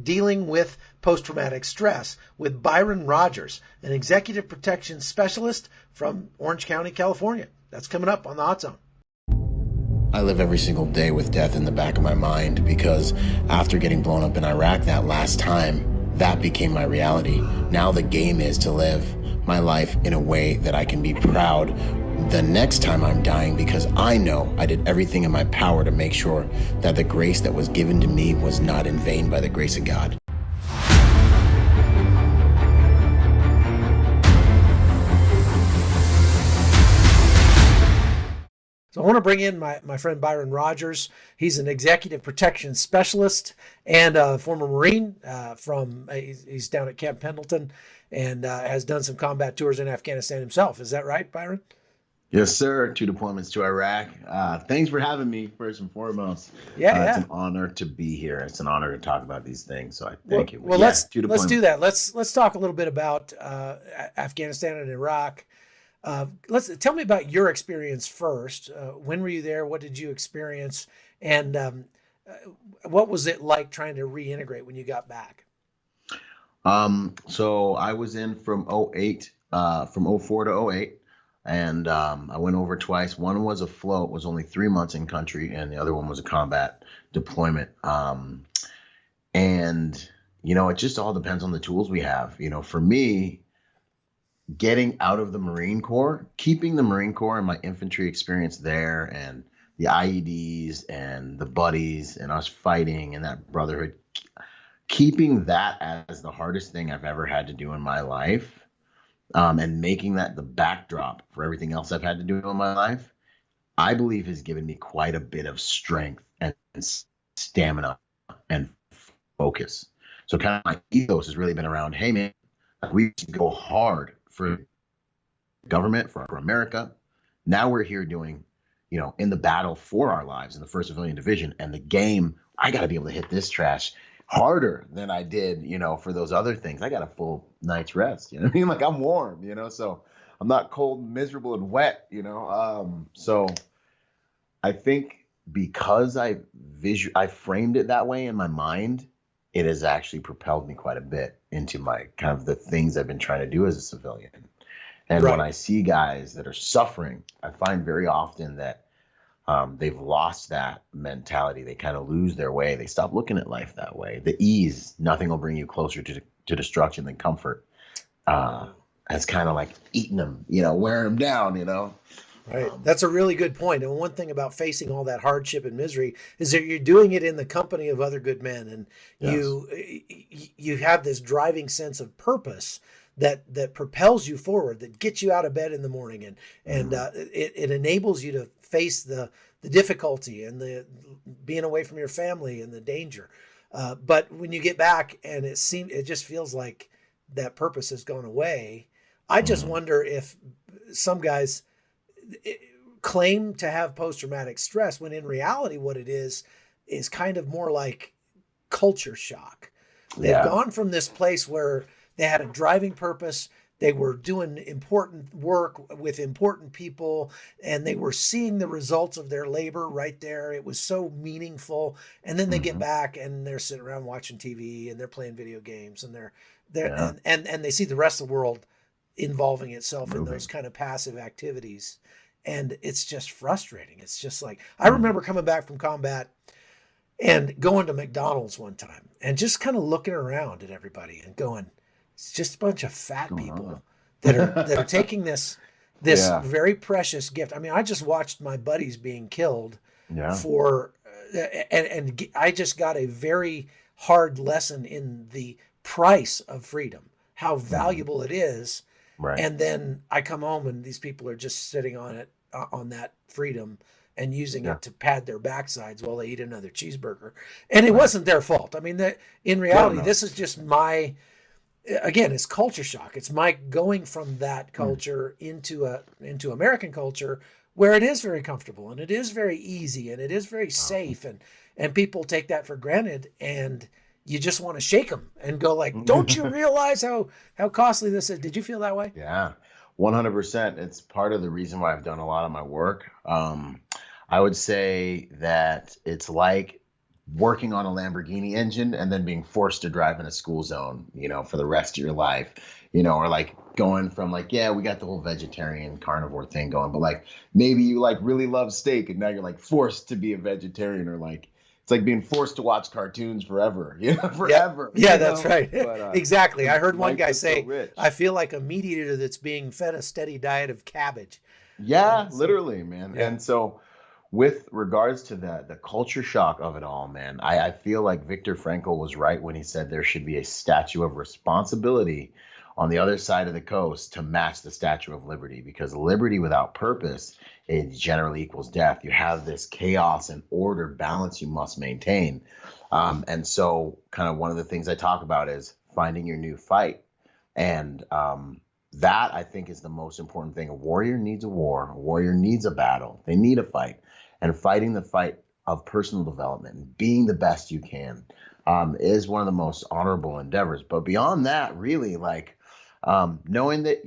dealing with post-traumatic stress with Byron Rodgers, an executive protection specialist from Orange County, California. That's coming up on the Hot Zone. I live every single day with death in the back of my mind because after getting blown up in Iraq that last time, that became my reality. Now the game is to live my life in a way that I can be proud the next time I'm dying, because I know I did everything in my power to make sure that the grace that was given to me was not in vain by the grace of God. So I want to bring in my friend Byron Rodgers. He's an executive protection specialist and a former Marine he's down at Camp Pendleton and has done some combat tours in Afghanistan himself. Is that right, Byron? Yes, sir. 2 deployments to Iraq. Thanks for having me, first and foremost. Yeah. It's an honor to be here. It's an honor to talk about these things. So I thank you. Well, let's do that. Let's talk a little bit about Afghanistan and Iraq. Tell me about your experience first. When were you there? What did you experience? And what was it like trying to reintegrate when you got back? So I was in from 08, from 04 to 08. And I went over twice. One was a float, was only 3 months in country, and the other one was a combat deployment. And, it just all depends on the tools we have. For me, getting out of the Marine Corps, keeping the Marine Corps and my infantry experience there and the IEDs and the buddies and us fighting and that brotherhood, keeping that as the hardest thing I've ever had to do in my life, and making that the backdrop for everything else I've had to do in my life, I believe has given me quite a bit of strength and stamina and focus. So kind of my ethos has really been around, hey man, we should go hard for government, for America. Now we're here doing, in the battle for our lives in the 1st Civilian Division, and the game, I got to be able to hit this trash harder than I did, for those other things. I got a full night's rest, you know what I mean? Like I'm warm, so I'm not cold, miserable, and wet, So I think because I framed it that way in my mind, it has actually propelled me quite a bit into my kind of the things I've been trying to do as a civilian. And Right. When I see guys that are suffering, I find very often that they've lost that mentality. They kind of lose their way. They stop looking at life that way. The ease, nothing will bring you closer to destruction than comfort. Has kind of like eaten them, wearing them down, Right. That's a really good point. And one thing about facing all that hardship and misery is that you're doing it in the company of other good men. And Yes. you have this driving sense of purpose that propels you forward, that gets you out of bed in the morning. And it enables you to face the difficulty and the being away from your family and the danger. But when you get back and it just feels like that purpose has gone away. I just wonder if some guys claim to have post-traumatic stress when in reality what it is kind of more like culture shock. They've gone from this place where they had a driving purpose, they were doing important work with important people, and they were seeing the results of their labor right there. It was so meaningful. And then they get back and they're sitting around watching TV and they're playing video games and and they see the rest of the world involving itself in those kind of passive activities. And it's just frustrating. It's just like, I remember coming back from combat and going to McDonald's one time and just kind of looking around at everybody and going, it's just a bunch of fat people that are taking this very precious gift. I mean, I just watched my buddies being killed for, and I just got a very hard lesson in the price of freedom, how valuable it is. Right. And then I come home and these people are just sitting on it, on that freedom and using it to pad their backsides while they eat another cheeseburger. And it wasn't their fault. I mean, in reality, this is just again, it's culture shock. It's my going from that culture into American culture where it is very comfortable and it is very easy and it is very safe and people take that for granted and you just want to shake them and go like, don't you realize how costly this is? Did you feel that way? Yeah, 100%. It's part of the reason why I've done a lot of my work. I would say that it's like working on a Lamborghini engine and then being forced to drive in a school zone, for the rest of your life, or like going from like, yeah, we got the whole vegetarian carnivore thing going, but like maybe you like really love steak and now you're like forced to be a vegetarian, or like it's like being forced to watch cartoons forever, Yeah, forever, yeah, that's right. but Exactly. I because heard one life guy is so say, rich. I feel like a meat eater that's being fed a steady diet of cabbage. Yeah, So, literally, man. yeah. And so with regards to the culture shock of it all, man, I feel like Viktor Frankl was right when he said there should be a statue of responsibility on the other side of the coast to match the Statue of Liberty, because liberty without purpose, it generally equals death. You have this chaos and order balance you must maintain. And so kind of one of the things I talk about is finding your new fight. And that I think is the most important thing. A warrior needs a war. A warrior needs a battle. They need a fight. And fighting the fight of personal development and being the best you can is one of the most honorable endeavors. But beyond that, really, like knowing that,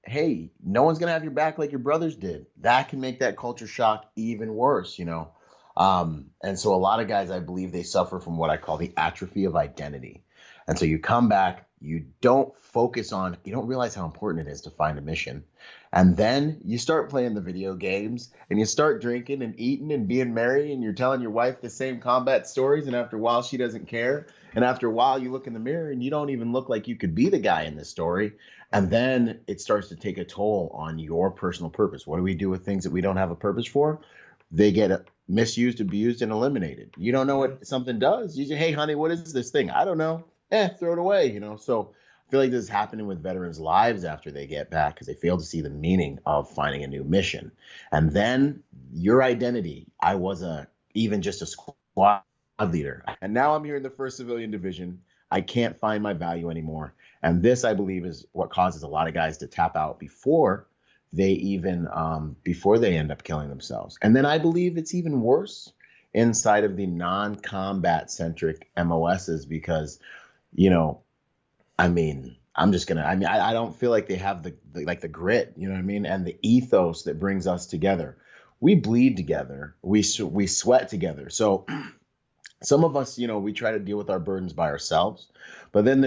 hey, no one's going to have your back like your brothers did. That can make that culture shock even worse. And so a lot of guys, I believe, they suffer from what I call the atrophy of identity. And so you come back, you don't realize how important it is to find a mission. And then you start playing the video games and you start drinking and eating and being merry, and you're telling your wife the same combat stories. And after a while, she doesn't care. And after a while, you look in the mirror and you don't even look like you could be the guy in this story. And then it starts to take a toll on your personal purpose. What do we do with things that we don't have a purpose for? They get misused, abused, and eliminated. You don't know what something does. You say, hey, honey, what is this thing? I don't know. Throw it away, So I feel like this is happening with veterans' lives after they get back, because they fail to see the meaning of finding a new mission. And then your identity. I was even just a squad leader. And now I'm here in the 1st Civilian Division. I can't find my value anymore. And this, I believe, is what causes a lot of guys to tap out before they end up killing themselves. And then I believe it's even worse inside of the non-combat centric MOSs, because I don't feel like they have the grit, and the ethos that brings us together. We bleed together. We sweat together. So some of us, we try to deal with our burdens by ourselves, but then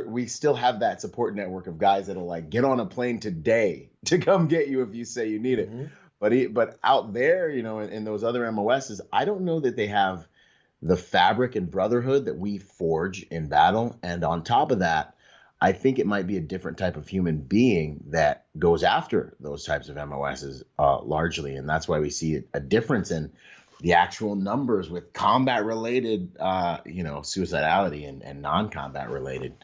we still have that support network of guys that'll like get on a plane today to come get you if you say you need it. Mm-hmm. But out there, in those other MOSs, I don't know that they have the fabric and brotherhood that we forge in battle. And on top of that, I think it might be a different type of human being that goes after those types of MOSs largely. And that's why we see a difference in the actual numbers with combat related, suicidality and non-combat related.